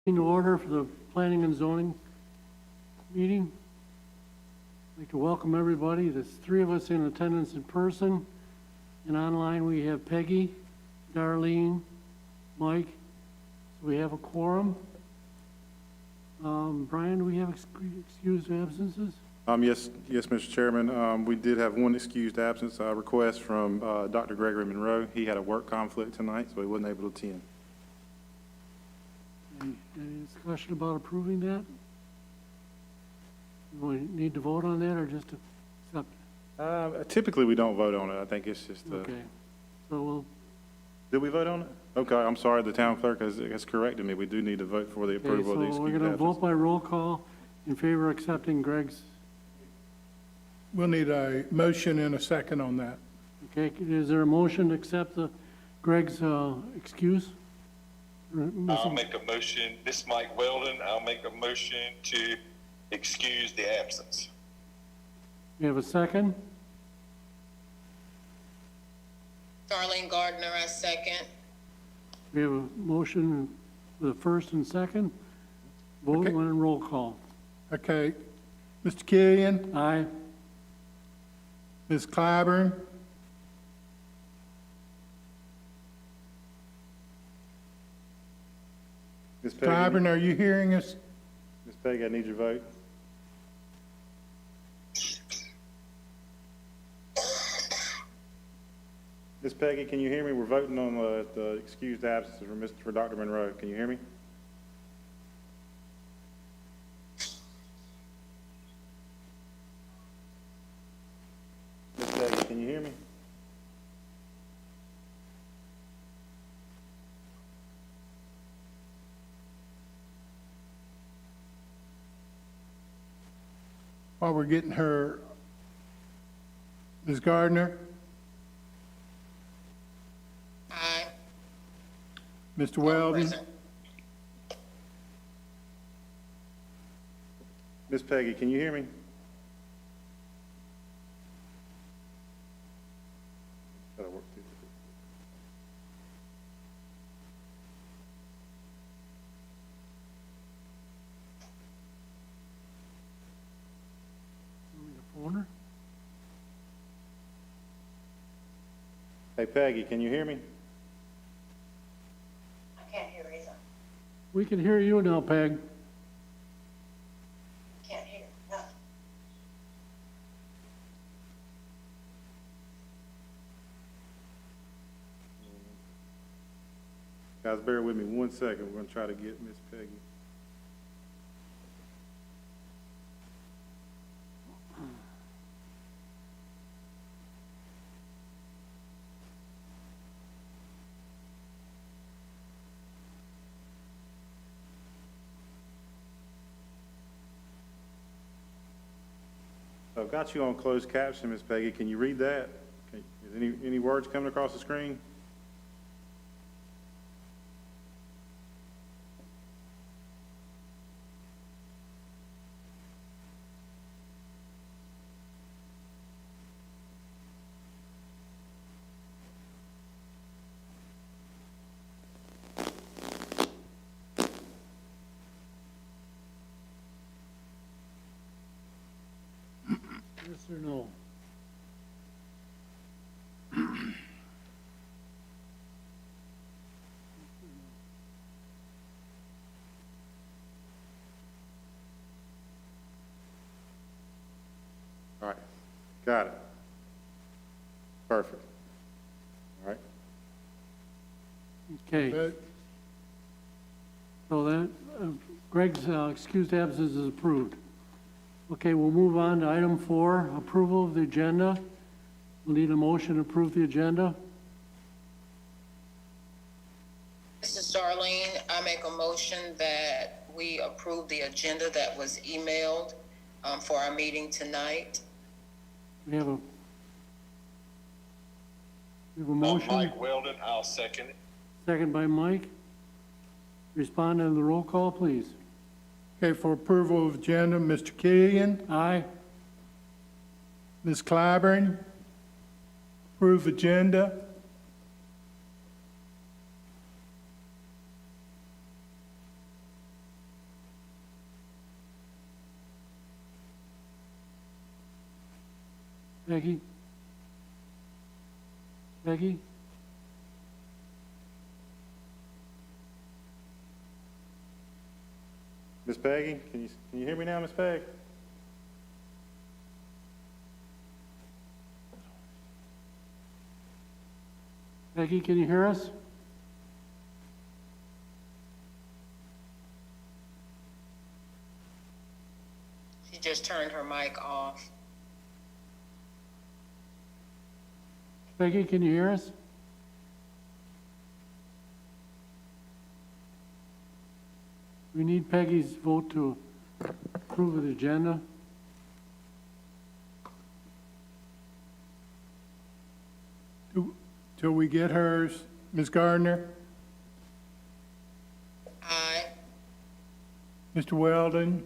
In order for the planning and zoning meeting. I'd like to welcome everybody. There's three of us in attendance in person, and online we have Peggy, Darlene, Mike. So we have a quorum. Brian, do we have excused absences? Yes, Mr. Chairman. We did have one excused absence request from Dr. Gregory Monroe. He had a work conflict tonight, so he wasn't able to attend. Any discussion about approving that? We need to vote on that or just accept? Typically, we don't vote on it. I think it's just. Okay, so we'll. Did we vote on it? Okay, I'm sorry. The town clerk has corrected me. We do need to vote for the approval of the excused So we're going to vote by roll call in favor of accepting Greg's. We'll need a motion and a second on that. Okay, is there a motion to accept Greg's excuse? I'll make a motion. This is Mike Weldon. I'll make a motion to excuse the absence. You have a second? Darlene Gardner, I second. We have a motion for the first and second. Vote Okay. on roll call. Okay. Mr. Killian, Aye. Ms. Clyburn, Ms. Peggy, Clyburn, are you hearing us? Ms. Peggy, I need your vote. Ms. Peggy, can you hear me? We're voting on the excused absences for Dr. Monroe. Can you hear me? Ms. Peggy, can you hear me? While we're getting her, Ms. Gardner, Aye. Mr. Weldon, Present. Ms. Peggy, can you hear me? That'll work too. Owner? Hey, Peggy, can you hear me? I can't hear either. We can hear you now, Peg. Can't hear. No. Guys, bear with me 1 second. We're going to try to get Miss Peggy. So I've got you on closed caption, Miss Peggy. Can you read that? Is any words coming across the screen? Yes or no? All right. Got it. Perfect. All right. Okay, but so that, Greg's excused absence is approved. Okay, we'll move on to item 4, approval of the agenda. We'll need a motion to approve the agenda. This is Darlene. I make a motion that we approve the agenda that was emailed for our meeting tonight. We have a motion, Mike Weldon, I'll second it. second by Mike. Respond to the roll call, please. okay, for approval of agenda, Mr. Killian, Aye. Ms. Clyburn, approve agenda, Peggy? Peggy? Miss Peggy, can you hear me now, Miss Peg? Peggy, can you hear us? She just turned her mic off. Peggy, can you hear us? We need Peggy's vote to approve of the agenda. Till we get hers, Ms. Gardner, Aye. Mr. Weldon,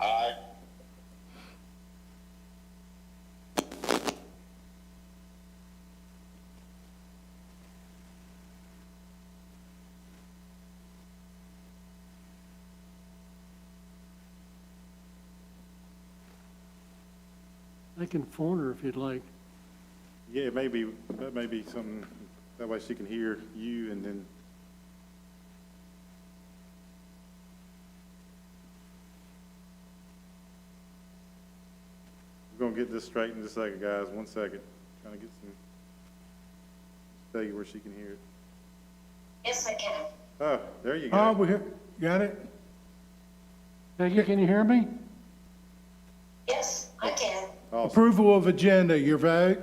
Aye. I can phone her if you'd like. Yeah, that may be something, that way she can hear you and then. We're gonna get this straight in just a second, guys. 1 second. Trying to get some, tell you where she can hear it. Yes, I can. Oh, there you oh, go. we got it? Peggy, can you hear me? Yes, I can. Awesome. Approval of agenda, your vote?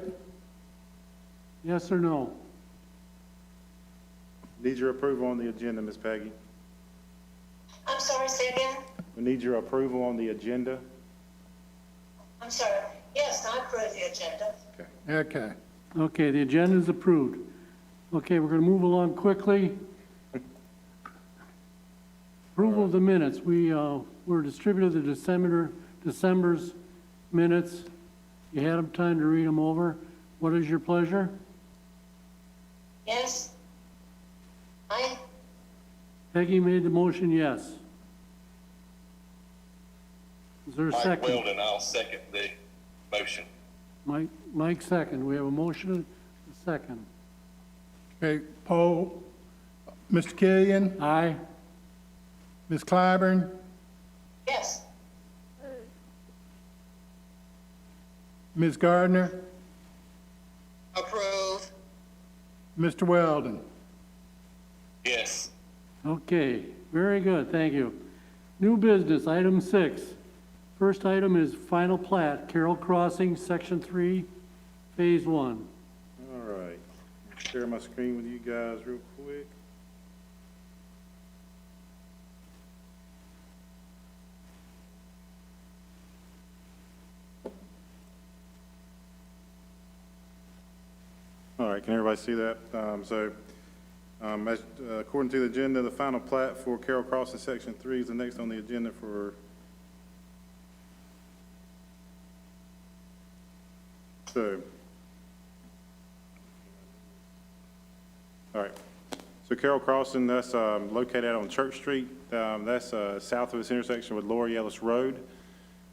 Yes or no? Need your approval on the agenda, Miss Peggy. I'm sorry, say again? We need your approval on the agenda. I'm sorry. Yes, I approve the agenda. Okay. Okay, the agenda is approved. Okay, we're going to move along quickly. Approval of the minutes. We were distributed the December's minutes. You had them time to read them over. What is your pleasure? Yes? Aye? Peggy made the motion, yes. Is there a Mike second? Weldon, I'll second the motion. Mike second. We have a motion, a second. Okay, poll, Mr. Killian, Aye. Ms. Clyburn, Yes. Ms. Gardner, Approve. Mr. Weldon. Yes. Okay, very good, thank you. New business, item 6. First item is final plat, Carroll Crossing, Section 3, Phase 1. All right. Share my screen with you guys real quick. All right, can everybody see that? According to the agenda, the final plat for Carroll Crossing Section 3 is the next on the agenda for all right. So Carroll Crossing, that's located out on Church Street. That's south of this intersection with Laura Ellis Road.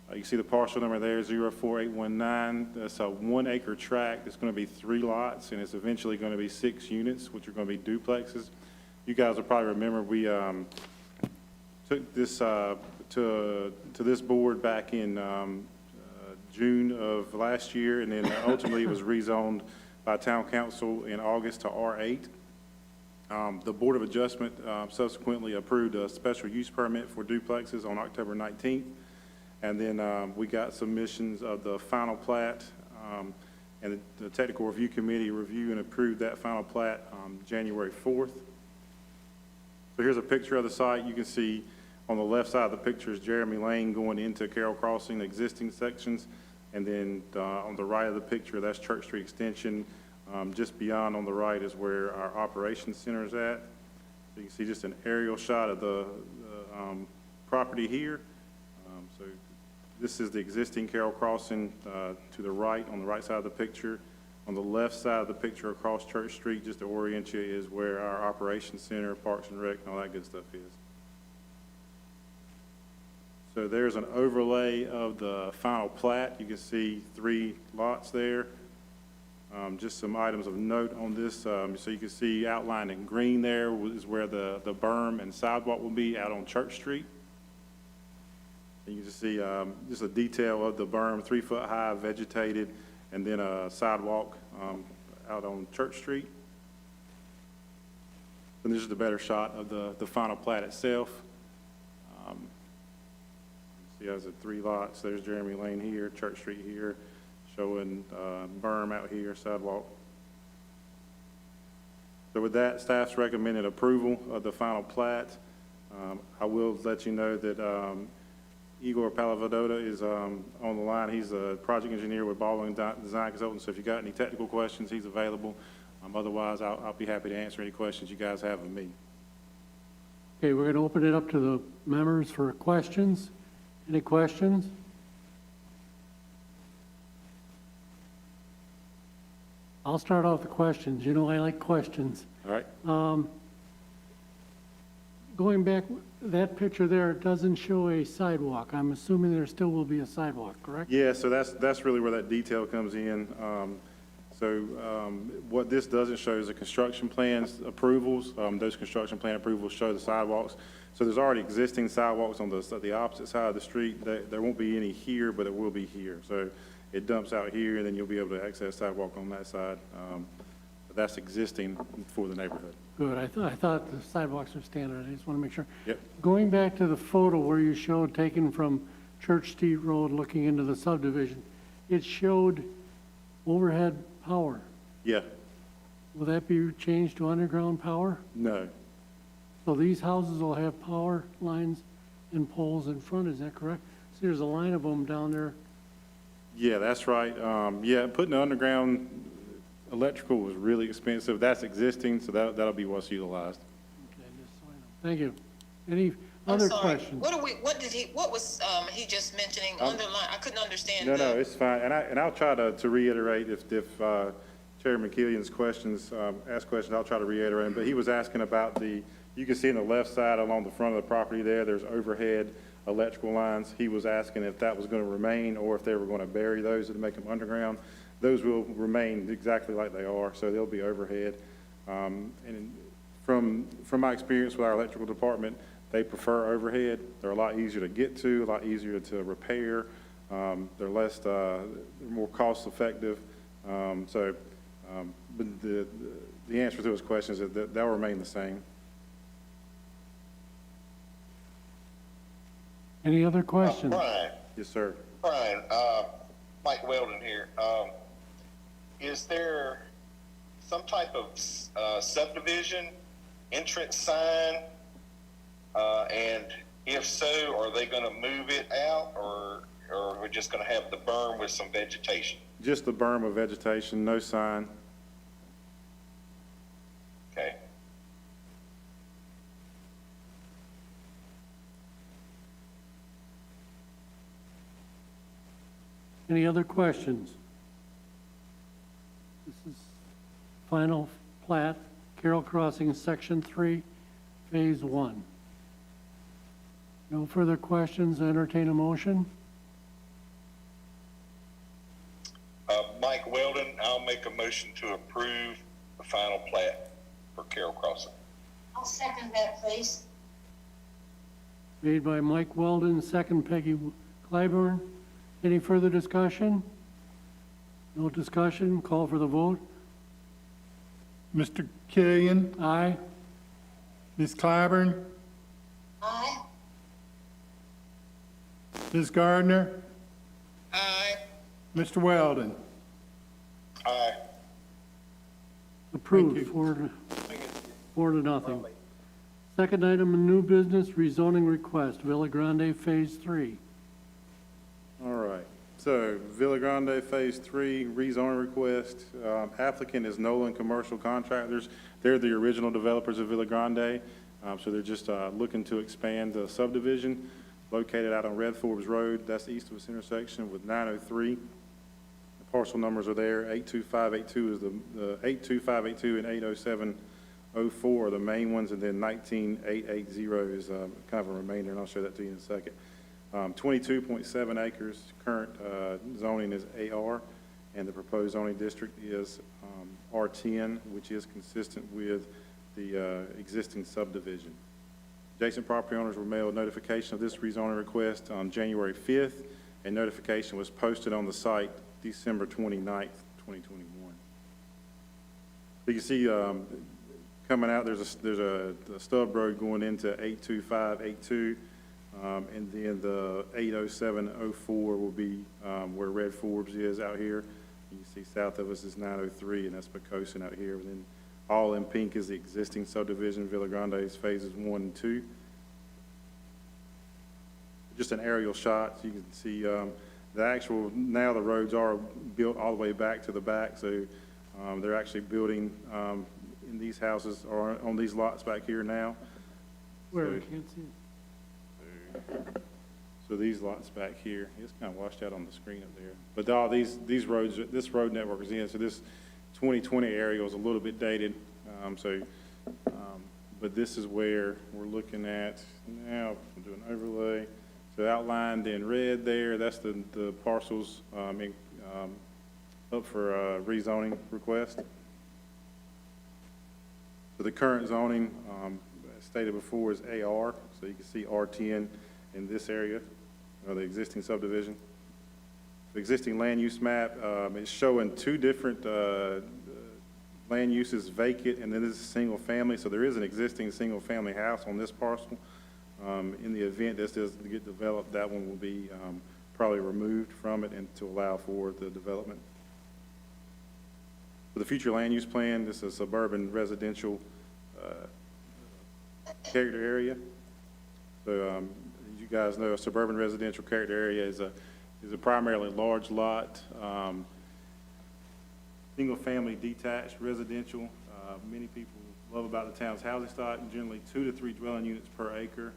You can see the parcel number there, 04819. That's a 1 acre tract. It's going to be 3 lots, and it's eventually going to be 6 units, which are going to be duplexes. You guys will probably remember we took this to this board back in June of last year, and then ultimately it was rezoned by town council in August to R8. The Board of Adjustment subsequently approved a special use permit for duplexes on October 19th. And then we got submissions of the final plat, and the Technical Review Committee reviewed and approved that final plat January 4th. So here's a picture of the site. You can see on the left side of the picture is Jeremy Lane going into Carroll Crossing, the existing sections. And then on the right of the picture, that's Church Street Extension. Just beyond on the right is where our operations center is at. So you can see just an aerial shot of the property here. So this is the existing Carroll Crossing to the right, on the right side of the picture. On the left side of the picture across Church Street, just to orient you, is where our operations center, Parks and Rec, and all that good stuff is. So there's an overlay of the final plat. You can see 3 lots there. Just some items of note on this. So you can see outlined in green there is where the berm and sidewalk will be out on Church Street. And you can see just a detail of the berm, 3 foot high, vegetated, and then a sidewalk out on Church Street. And this is a better shot of the final plat itself. See, there's 3 lots. There's Jeremy Lane here, Church Street here, showing berm out here, sidewalk. So with that, staff's recommended approval of the final plat. I will let you know that Igor Palavodota is on the line. He's a project engineer with Baldwin Design Consultants, so if you got any technical questions, he's available. Otherwise, I'll be happy to answer any questions you guys have of me. Okay, we're going to open it up to the members for questions. Any questions? I'll start off the questions. You know, I like questions. All right? Going back, that picture there, it doesn't show a sidewalk. I'm assuming there still will be a sidewalk, correct? Yeah, so that's really where that detail comes in. What this doesn't show is the construction plans approvals. Those construction plan approvals show the sidewalks. So there's already existing sidewalks on the opposite side of the street. There won't be any here, but it will be here. So it dumps out here, and then you'll be able to access sidewalk on that side. But that's existing for the neighborhood. Good. I thought the sidewalks are standard. I just want to make sure. Yep. Going back to the photo where you showed taken from Church Street Road looking into the subdivision, it showed overhead power. Yeah. Will that be changed to underground power? No. So these houses will have power lines and poles in front, is that correct? See, there's a line of them down there. Yeah, that's right. Yeah, putting the underground electrical was really expensive. That's existing, so that'll be what's utilized. Okay, just so I know. Thank you. Any I'm other sorry. questions? What was he just mentioning, underline, I couldn't understand. No, it's fine. And I'll try to reiterate if Chairman Killian's questions, ask questions, I'll try to reiterate them. But he was asking about you can see on the left side along the front of the property there's overhead electrical lines. He was asking if that was going to remain or if they were going to bury those and make them underground. Those will remain exactly like they are, so they'll be overhead. And from my experience with our electrical department, they prefer overhead. They're a lot easier to get to, a lot easier to repair. They're more cost effective. But the answer to his question is that they'll remain the same. Any other questions? Brian, Yes, sir. Mike Weldon here. Is there some type of subdivision entrance sign? And if so, are they going to move it out, or are we just going to have the berm with some vegetation? Just the berm of vegetation, no sign. Okay. Any other questions? This is final plat, Carroll Crossing, Section 3, Phase 1. No further questions, entertain a motion. Mike Weldon, I'll make a motion to approve the final plat for Carroll Crossing. I'll second that, please. Made by Mike Weldon, second Peggy Clyburn. Any further discussion? No discussion, call for the vote. Mr. Killian, Aye. Ms. Clyburn, Aye. Ms. Gardner, Aye. Mr. Weldon. Aye. Approved, Thank you. 4-0. Second item in new business, rezoning request, Villa Grande Phase 3. All right. So Villa Grande Phase 3 rezoning request. Applicant is Nolan Commercial Contractors. They're the original developers of Villa Grande. So they're just looking to expand the subdivision located out on Red Forbes Road. That's east of this intersection with 903. The parcel numbers are there. 82582 is the 82582 and 80704 are the main ones, and then 19880 is kind of a remainder, and I'll show that to you in a second. 22.7 acres, current zoning is AR, and the proposed zoning district is R10, which is consistent with the existing subdivision. Adjacent property owners were mailed notification of this rezoning request on January 5th, and notification was posted on the site December 29th, 2021. So you can see coming out, there's a stub road going into 82582, and then the 80704 will be where Red Forbes is out here. You can see south of us is 903, and that's Pocosin out here. And then all in pink is the existing subdivision, Villa Grande's phases 1 and 2. Just an aerial shot, so you can see the actual, now the roads are built all the way back to the back, so they're actually building in these houses or on these lots back here now. Where, So- I can't see it. So these lots back here, it's kind of washed out on the screen up there. But all these roads, this road network is in, so this 2020 aerial is a little bit dated. But this is where we're looking at now. I'm doing overlay. So outlined in red there, that's the parcels up for rezoning request. So the current zoning, as stated before, is AR. So you can see R10 in this area, or the existing subdivision. The existing land use map is showing two different land uses vacant, and then this is single family. So there is an existing single family house on this parcel. In the event this doesn't get developed, that one will be probably removed from it and to allow for the development. For the future land use plan, this is a suburban residential character area. So as you guys know, a suburban residential character area is a primarily large lot, single family detached residential. Many people love about the town's housing stock, generally 2 to 3 dwelling units per acre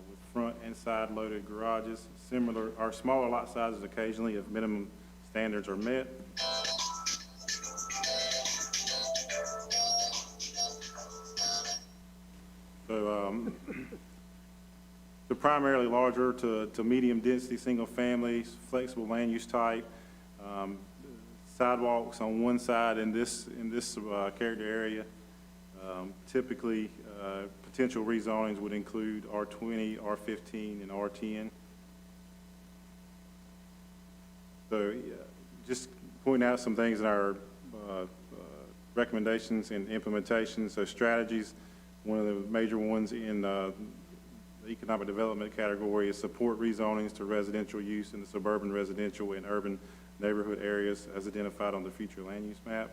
with front and side loaded garages. Similar or smaller lot sizes occasionally if minimum standards are met. So the primarily larger to medium density single families, flexible land use type, sidewalks on one side in this character area. Typically, potential rezonings would include R20, R15, and R10. So just pointing out some things in our recommendations and implementation. So strategies, one of the major ones in the economic development category is support rezonings to residential use in the suburban residential and urban neighborhood areas as identified on the future land use map.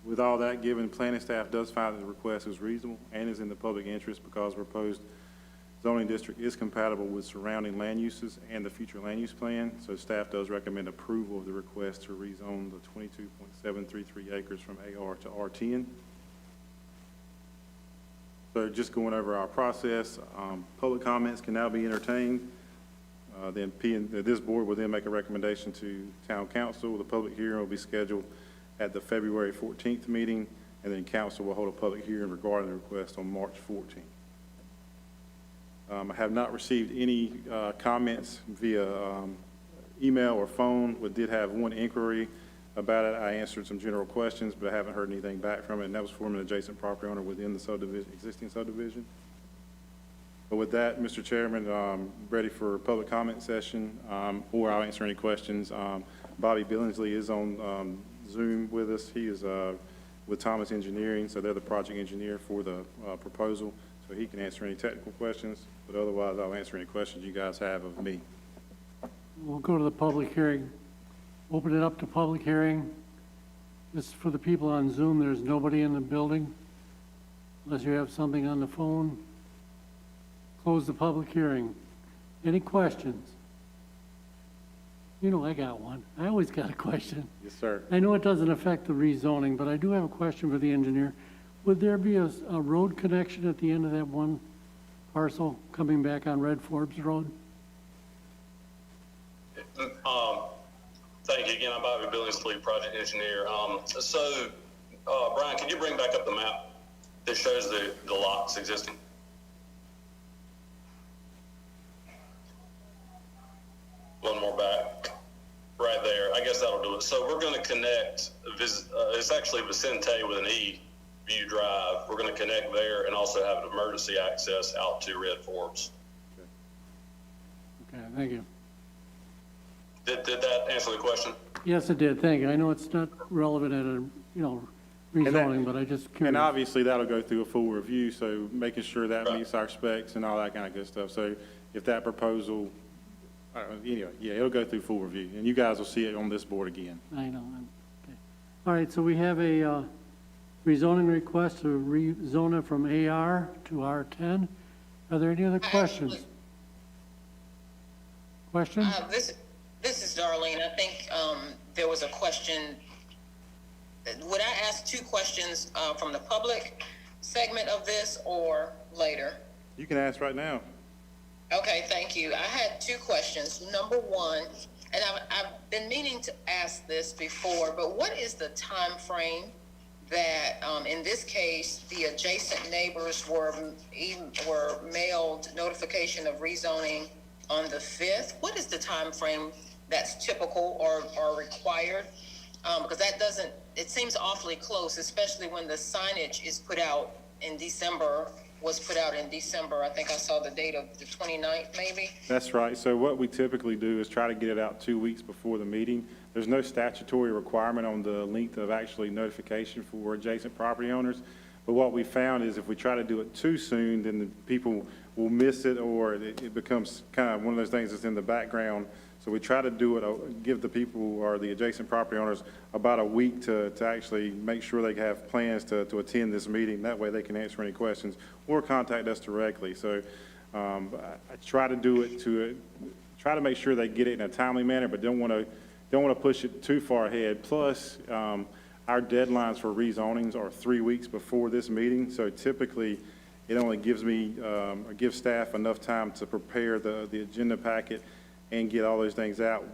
With all that given, planning staff does find that the request is reasonable and is in the public interest because the proposed zoning district is compatible with surrounding land uses and the future land use plan. So staff does recommend approval of the request to rezone the 22.733 acres from AR to R10. So just going over our process, public comments can now be entertained. This board will then make a recommendation to town council. The public hearing will be scheduled at the February 14th meeting, and then council will hold a public hearing regarding the request on March 14th. I have not received any comments via email or phone. We did have one inquiry about it. I answered some general questions, but I haven't heard anything back from it, and that was from an adjacent property owner within the subdivision, existing subdivision. But with that, Mr. Chairman, ready for a public comment session, or I'll answer any questions. Bobby Billingsley is on Zoom with us. He is with Thomas Engineering, so they're the project engineer for the proposal, so he can answer any technical questions, but otherwise I'll answer any questions you guys have of me. We'll go to the public hearing. Open it up to public hearing. This is for the people on Zoom. There's nobody in the building unless you have something on the phone. Close the public hearing. Any questions? You know I got one. I always got a question. Yes, sir. I know it doesn't affect the rezoning, but I do have a question for the engineer. Would there be a road connection at the end of that one parcel coming back on Red Forbes Road? Thank you again. I'm Bobby Billingsley, project engineer. Brian, can you bring back up the map that shows the lots existing? So we're going to connect, it's actually Vicente with an E, View Drive. We're going to connect there and also have an emergency access out to Red Forks. Okay, thank you. Did that answer the question? Yes, it did, thank you. I know it's not relevant at a, rezoning, but I just And curious. obviously, that'll go through a full review, so making sure that meets our specs and all that kind of good stuff. So if that proposal, anyway, yeah, it'll go through full review, and you guys will see it on this board again. I know, okay. All right, so we have a rezoning request to rezone it from AR to R10. Are there any other questions? Questions? This is Darlene. I think there was a question. Would I ask two questions from the public segment of this or later? You can ask right now. Okay, thank you. I had two questions. Number one, and I've been meaning to ask this before, but what is the time frame that, in this case, the adjacent neighbors were mailed notification of rezoning on the 5th? What is the time frame that's typical or required? Because that doesn't, it seems awfully close, especially when the signage is put out in December, was put out in December. I think I saw the date of the 29th, maybe. That's right. So what we typically do is try to get it out 2 weeks before the meeting. There's no statutory requirement on the length of actually notification for adjacent property owners. But what we found is if we try to do it too soon, then the people will miss it, or it becomes kind of one of those things that's in the background. So we try to do it, give the people or the adjacent property owners about a week to actually make sure they have plans to attend this meeting. That way they can answer any questions or contact us directly. So I try to do it try to make sure they get it in a timely manner, but don't want to push it too far ahead. Plus, our deadlines for rezonings are 3 weeks before this meeting. So typically, it only gives me, or gives staff enough time to prepare the agenda packet and get all those things out,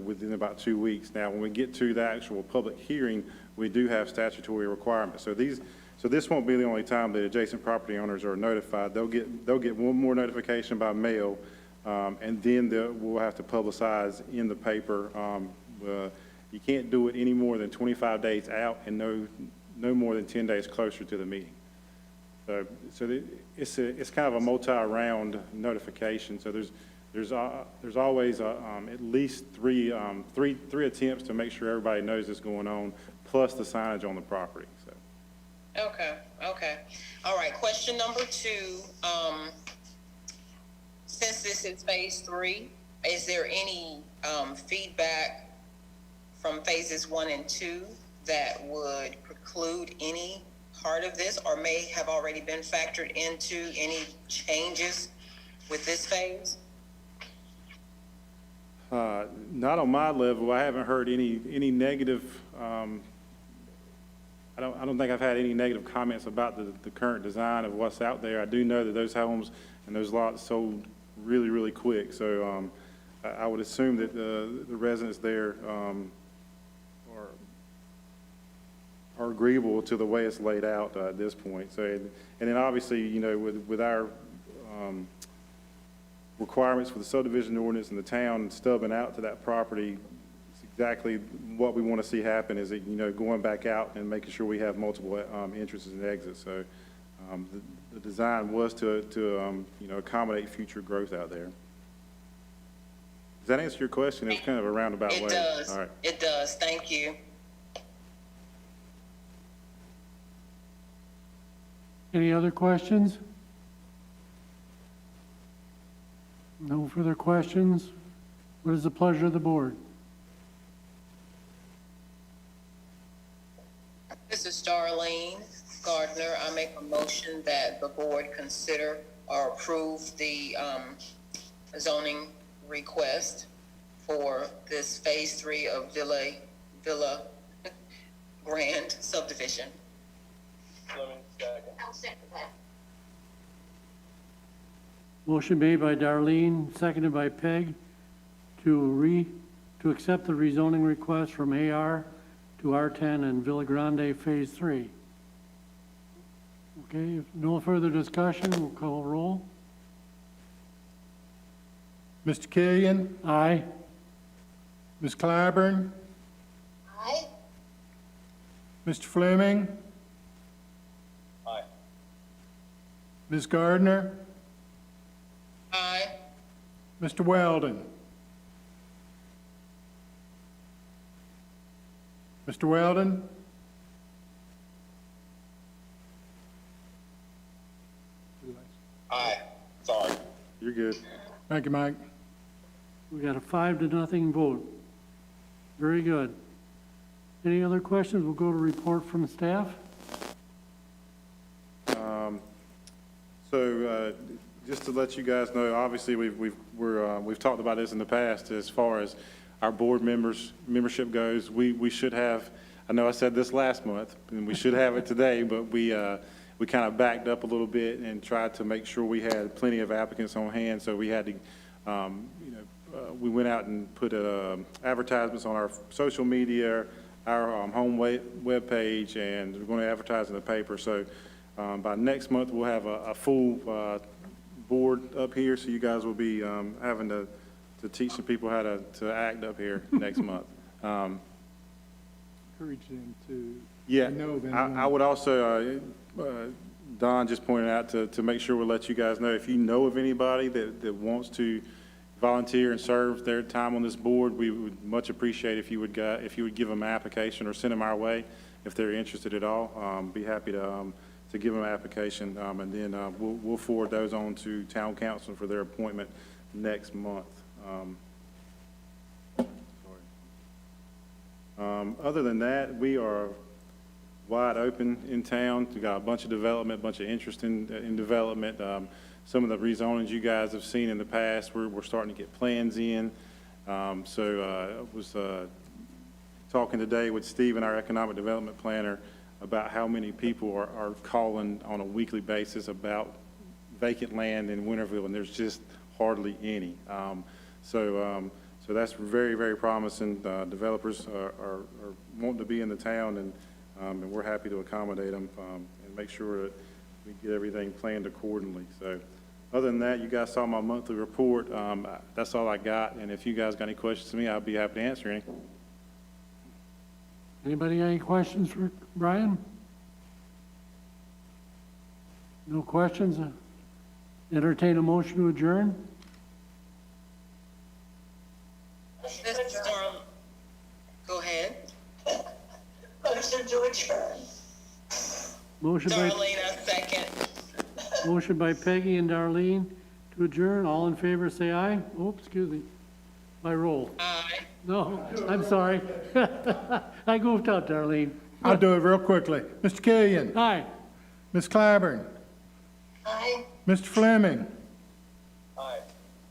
within about 2 weeks. Now, when we get to the actual public hearing, we do have statutory requirements. So this won't be the only time that adjacent property owners are notified. They'll get one more notification by mail, and then we'll have to publicize in the paper. You can't do it any more than 25 days out and no more than 10 days closer to the meeting. So it's kind of a multi-round notification. So there's always at least three attempts to make sure everybody knows what's going on, plus the signage on the property. So. Okay. All right, question number two. Since this is phase 3, is there any feedback from phases 1 and 2 that would preclude any part of this or may have already been factored into any changes with this phase? Not on my level. I haven't heard any negative. I don't think I've had any negative comments about the current design of what's out there. I do know that those homes and those lots sold really, really quick. So I would assume that the residents there are agreeable to the way it's laid out at this point. So, and then obviously, with our requirements for the subdivision ordinance in the town stubbing out to that property, it's exactly what we want to see happen is that, going back out and making sure we have multiple entrances and exits. So the design was to accommodate future growth out there. Does that answer your question? It was kind of a roundabout way. It does. All right. It does. Thank you. Any other questions? No further questions? What is the pleasure of the board? This is Darlene Gardner. I make a motion that the board consider or approve the zoning request for this phase 3 of Villa Grand subdivision. I'll second that. Motion made by Darlene, seconded by Peg, to accept the rezoning request from AR to R10 and Villa Grande Phase 3. Okay, if no further discussion, we'll call roll. Mr. Killian, Aye. Ms. Clyburn, Aye. Mr. Fleming? Aye. Ms. Gardner? Aye. Mr. Weldon? Mr. Weldon? Aye. Sorry. You're good. Thank you, Mike. We got a 5-0 vote. Very good. Any other questions? We'll go to report from staff. Just to let you guys know, obviously, we've talked about this in the past as far as our board membership goes. We should have, I know I said this last month, and we should have it today, but we kind of backed up a little bit and tried to make sure we had plenty of applicants on hand, so we had to, we went out and put advertisements on our social media, our home webpage, and we're going to advertise in the paper. So by next month, we'll have a full board up here, so you guys will be having to teach some people how to act up here next month. Encourage them to Yeah, know them. I would also, Don just pointed out to make sure we let you guys know, if you know of anybody that wants to volunteer and serve their time on this board, we would much appreciate if you would give them an application or send them our way if they're interested at all. Be happy to give them an application, and then we'll forward those on to town council for their appointment next month. Other than that, we are wide open in town. We got a bunch of development, bunch of interest in development. Some of the rezonings you guys have seen in the past, we're starting to get plans in. I was talking today with Stephen, our economic development planner, about how many people are calling on a weekly basis about vacant land in Winterville, and there's just hardly any. So that's very, very promising. Developers are wanting to be in the town, and we're happy to accommodate them and make sure that we get everything planned accordingly. So other than that, you guys saw my monthly report. That's all I got, and if you guys got any questions to me, I'll be happy to answer any. Anybody got any questions for Brian? No questions? Entertain a motion to adjourn? This is Darlene. Go ahead. Motion to adjourn. Motion by, Darlene, a second. motion by Peggy and Darlene to adjourn. All in favor, say aye. Oh, excuse me. By roll. Aye. No, I'm sorry. I goofed out, Darlene. I'll do it real quickly. Mr. Killian? Aye. Ms. Clyburn? Aye. Mr. Fleming? Aye.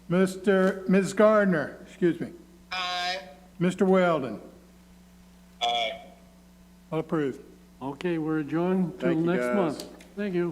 Ms. Gardner, excuse me. Aye. Mr. Weldon? Aye. All approved. Okay, we're adjourned till Thank you, next guys. month. Thank you.